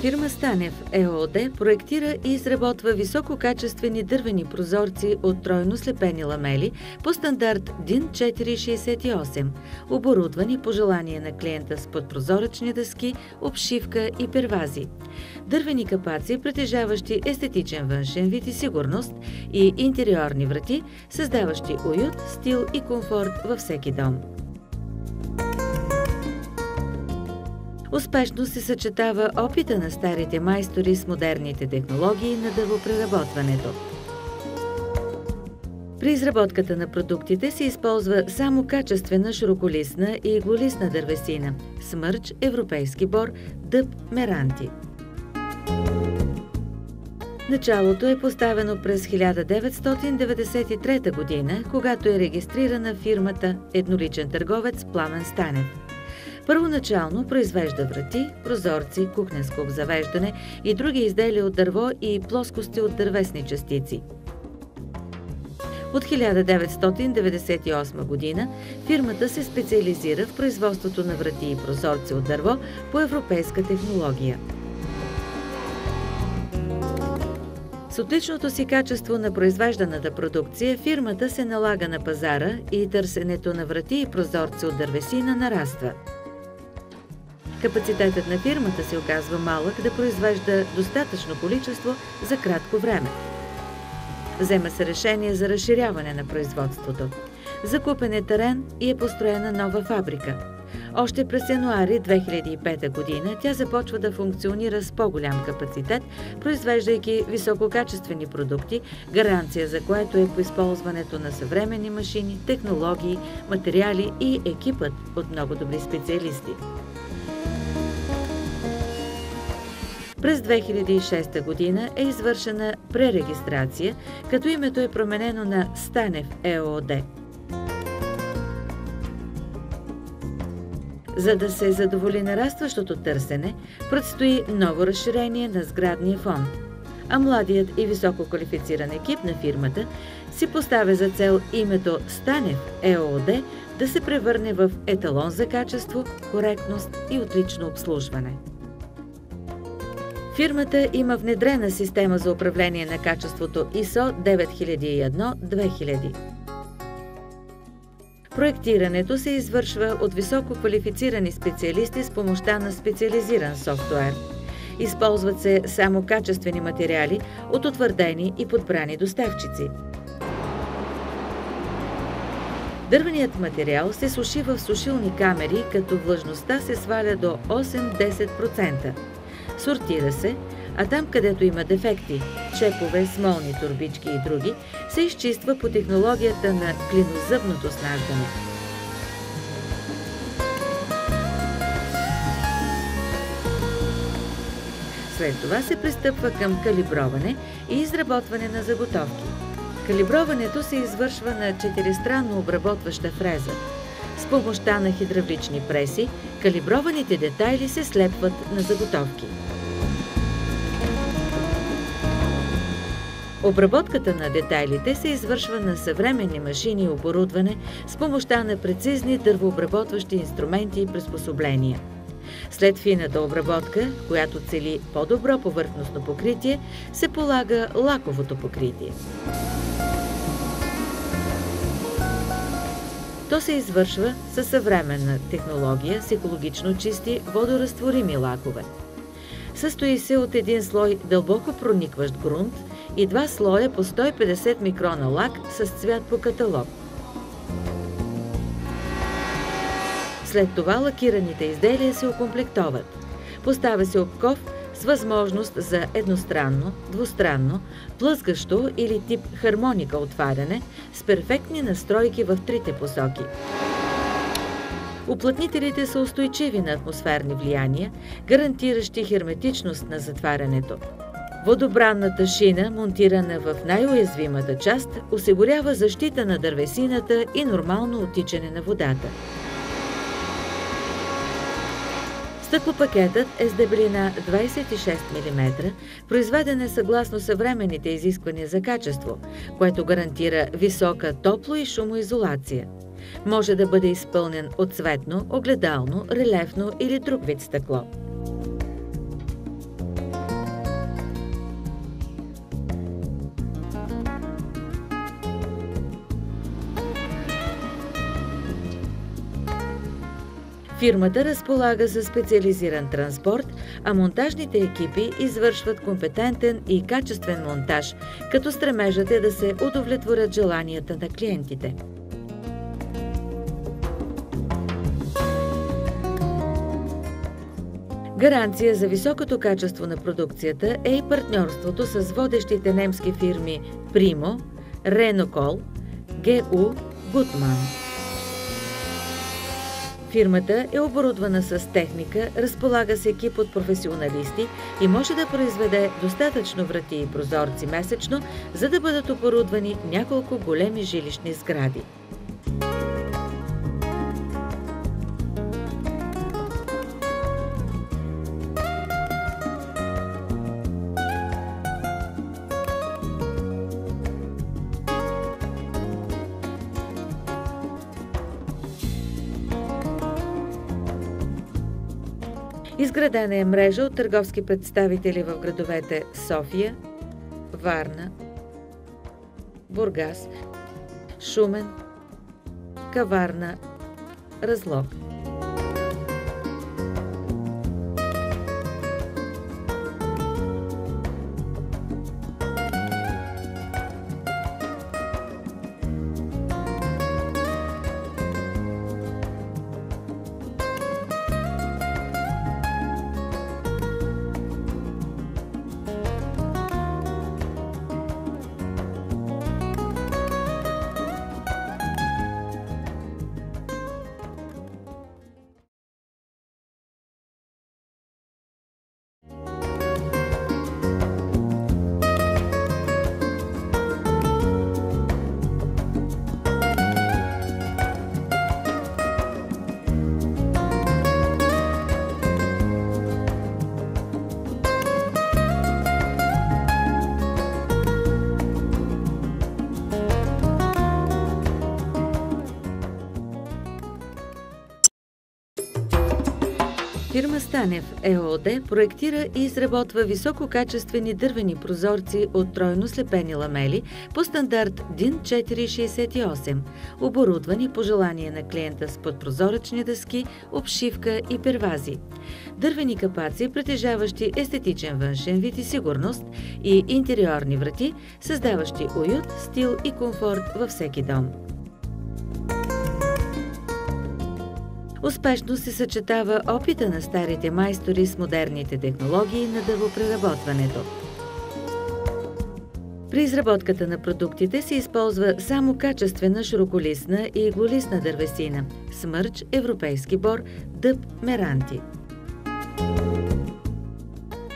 Фирма Станев ЕООД проектира и изработва висококачествени дървени прозорци от тройно слепени ламели по стандарт DIN 468, оборудвани по желание на клиента с подпрозоръчни дъски, обшивка и первази. Дървени капаци, притежаващи естетичен външен вид и сигурност, и интериорни врати, създаващи уют, стил и комфорт във всеки дом. Успешно се съчетава опита на старите майстори с модерните технологии на дървопреработването. При изработката на продуктите се използва само качествена широколистна и иглолистна дървесина – смърч, европейски бор, дъб, меранти. Началото е поставено през 1993 година, когато е регистрирана фирмата едноличен търговец Пламен Станев. Първоначално произвежда врати, прозорци, кухненско обзавеждане и други изделия от дърво и плоскости от дървесни частици. От 1998 година фирмата се специализира в производството на врати и прозорци от дърво по европейска технология. С отличното си качество на произвежданата продукция, фирмата се налага на пазара и търсенето на врати и прозорци от дървесина нараства. Капацитетът на фирмата се оказва малък да произвежда достатъчно количество за кратко време. Взема се решение за разширяване на производството. Закупен е терен и е построена нова фабрика. Още през януари 2005 година тя започва да функционира с по-голям капацитет, произвеждайки висококачествени продукти, гаранция за което е по използването на съвременни машини, технологии, материали и екипът от много добри специалисти. През 2006 година е извършена пререгистрация, като името е променено на Станев ЕООД. За да се задоволи нарастващото търсене, предстои ново разширение на сградния фонд. А младият и висококвалифициран екип на фирмата си поставя за цел името Станев ЕООД да се превърне в еталон за качество, коректност и отлично обслужване. Фирмата има внедрена система за управление на качеството ISO 9001-2000. Проектирането се извършва от високо квалифицирани специалисти с помощта на специализиран софтуер. Използват се само качествени материали от утвърдени и подбрани доставчици. Дървеният материал се суши в сушилни камери, като влажността се сваля до 8-10%. Сортира се, а там, където има дефекти – чепове, смолни турбички и други, се изчиства по технологията на клинозъбното снаждане. След това се пристъпва към калиброване и изработване на заготовки. Калиброването се извършва на 4-странно обработваща фреза. С помощта на хидравлични преси, калиброваните детайли се слепват на заготовки. Обработката на детайлите се извършва на съвременни машини и оборудване с помощта на прецизни дървообработващи инструменти и приспособления. След фината обработка, която цели по-добро повърхностно покритие, се полага лаковото покритие. То се извършва със съвременна технология с екологично чисти водоразтворими лакове. Състои се от един слой дълбоко проникващ грунт и 2 слоя по 150 микрона лак с цвят по каталог. След това лакираните изделия се окомплектоват. Поставя се обков с възможност за едностранно, двустранно, плъзгащо или тип хармоника отваряне с перфектни настройки в трите посоки. Уплътнителите са устойчиви на атмосферни влияния, гарантиращи херметичност на затварянето. Водобранната шина, монтирана в най-уязвимата част, осигурява защита на дървесината и нормално оттичане на водата. Стъклопакетът е с дебелина 26 мм, произведен е съгласно съвременните изисквания за качество, което гарантира висока топло- и шумоизолация. Може да бъде изпълнен от цветно, огледално, релефно или друг вид стъкло. Фирмата разполага със специализиран транспорт, а монтажните екипи извършват компетентен и качествен монтаж, като стремежът е да се удовлетворят желанията на клиентите. Гаранция за високото качество на продукцията е и партньорството с водещите немски фирми Primo, Renocol, ГУ Гутман. Фирмата е оборудвана с техника, разполага с екип от професионалисти и може да произведе достатъчно врати и прозорци месечно, за да бъдат оборудвани няколко големи жилищни сгради. Изградена е мрежа от търговски представители в градовете София, Варна, Бургас, Шумен, Каварна, Разлог. Фирма Станев ЕООД проектира и изработва висококачествени дървени прозорци от тройно слепени ламели по стандарт DIN 468, оборудвани по желание на клиента с подпрозоръчни дъски, обшивка и первази. Дървени капаци, притежаващи естетичен външен вид и сигурност, и интериорни врати, създаващи уют, стил и комфорт във всеки дом. Успешно се съчетава опита на старите майстори с модерните технологии на дървопреработването. При изработката на продуктите се използва само качествена широколистна и иглолистна дървесина, смърч, европейски бор, дъб, меранти.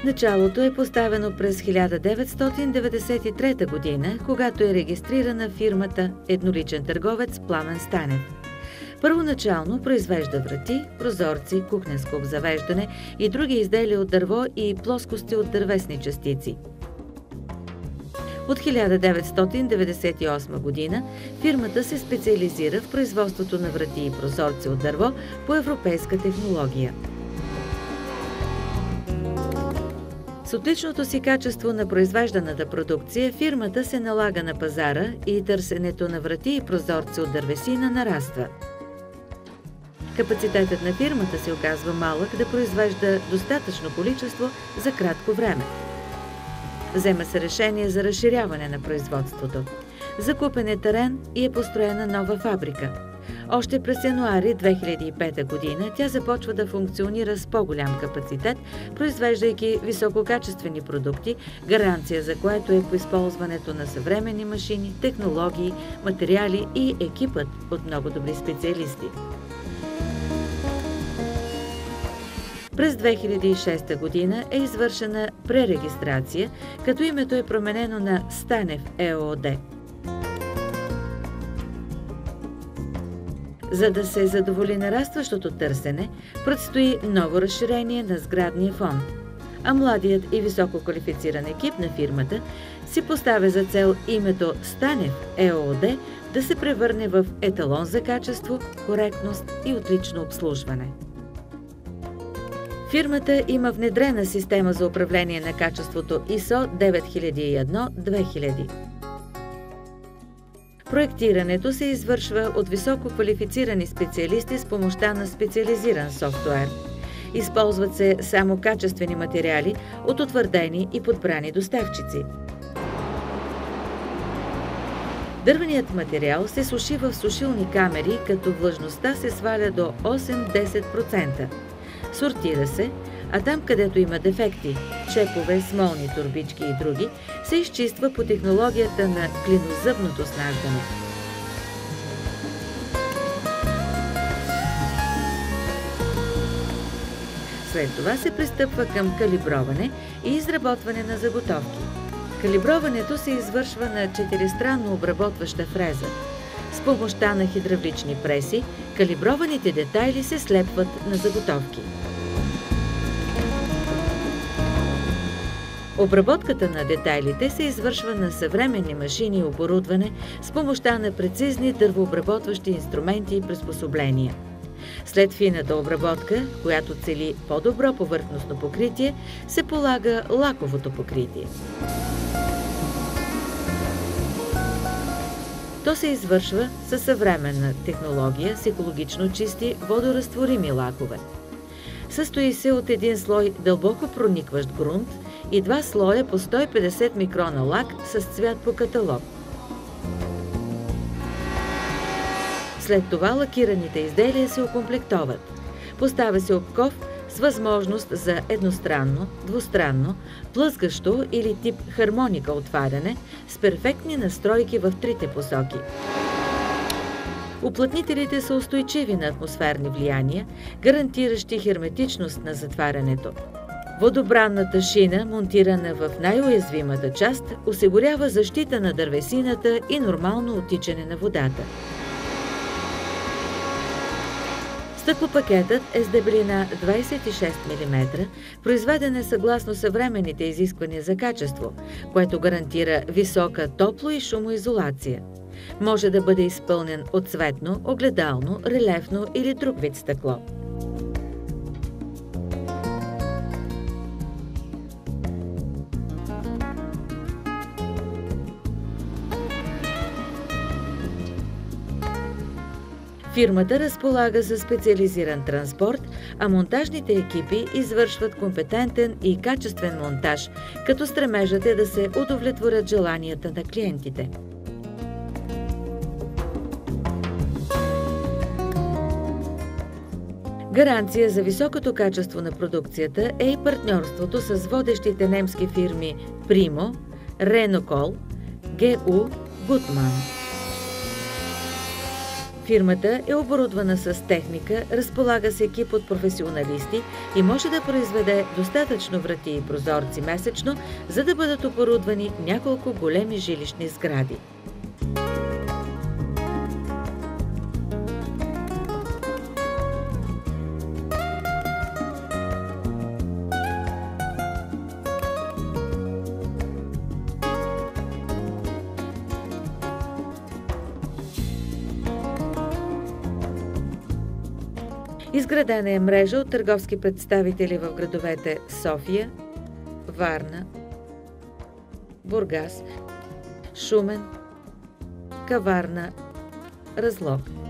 Началото е поставено през 1993 година, когато е регистрирана фирмата едноличен търговец Пламен Станев. Първоначално произвежда врати, прозорци, кухненско обзавеждане и други изделия от дърво и плоскости от дървесни частици. От 1998 година фирмата се специализира в производството на врати и прозорци от дърво по европейска технология. С отличното си качество на произвежданата продукция, фирмата се налага на пазара и търсенето на врати и прозорци от дървесина нараства. Капацитетът на фирмата се оказва малък да произвежда достатъчно количество за кратко време. Взема се решение за разширяване на производството. Закупен е терен и е построена нова фабрика. Още през януари 2005 година тя започва да функционира с по-голям капацитет, произвеждайки висококачествени продукти, гаранция за което е по използването на съвременни машини, технологии, материали и екипът от много добри специалисти. През 2006 година е извършена пререгистрация, като името е променено на Станев ЕООД. За да се задоволи нарастващото търсене, предстои ново разширение на сградния фонд. А младият и високо квалифициран екип на фирмата си поставя за цел името Станев ЕООД да се превърне в еталон за качество, коректност и отлично обслужване. Фирмата има внедрена система за управление на качеството ISO 9001-2000. Проектирането се извършва от високо квалифицирани специалисти с помощта на специализиран софтуер. Използват се само качествени материали от утвърдени и подбрани доставчици. Дървеният материал се суши в сушилни камери, като влажността се сваля до 8-10%. Сортира се, а там, където има дефекти – чепове, смолни турбички и други, се изчиства по технологията на клинозъбното снаждане. След това се пристъпва към калиброване и изработване на заготовки. Калиброването се извършва на 4-странно обработваща фреза. С помощта на хидравлични преси, калиброваните детайли се слепват на заготовки. Обработката на детайлите се извършва на съвременни машини и оборудване с помощта на прецизни дървообработващи инструменти и приспособления. След фината обработка, която цели по-добро повърхностно покритие, се полага лаковото покритие. То се извършва със съвременна технология с екологично чисти водоразтворими лакове. Състои се от един слой дълбоко проникващ грунт и 2 слоя по 150 микрона лак с цвят по каталог. След това лакираните изделия се окомплектоват. Поставя се обков с възможност за едностранно, двустранно, плъзгащо или тип хармоника отваряне с перфектни настройки в трите посоки. Уплътнителите са устойчиви на атмосферни влияния, гарантиращи херметичност на затварянето. Водобранната шина, монтирана в най-уязвимата част, осигурява защита на дървесината и нормално оттичане на водата. Стъклопакетът е с дебелина 26 мм, произведен е съгласно съвременните изисквания за качество, което гарантира висока топло- и шумоизолация. Може да бъде изпълнен от цветно, огледално, релефно или друг вид стъкло. Фирмата разполага със специализиран транспорт, а монтажните екипи извършват компетентен и качествен монтаж, като стремежът е да се удовлетворят желанията на клиентите. Гаранция за високото качество на продукцията е и партньорството с водещите немски фирми Primo, Renocol, ГУ, Гутман. Фирмата е оборудвана с техника, разполага с екип от професионалисти и може да произведе достатъчно врати и прозорци месечно, за да бъдат оборудвани няколко големи жилищни сгради. Изградена е мрежа от търговски представители в градовете София, Варна, Бургас, Шумен, Каварна, Разлог.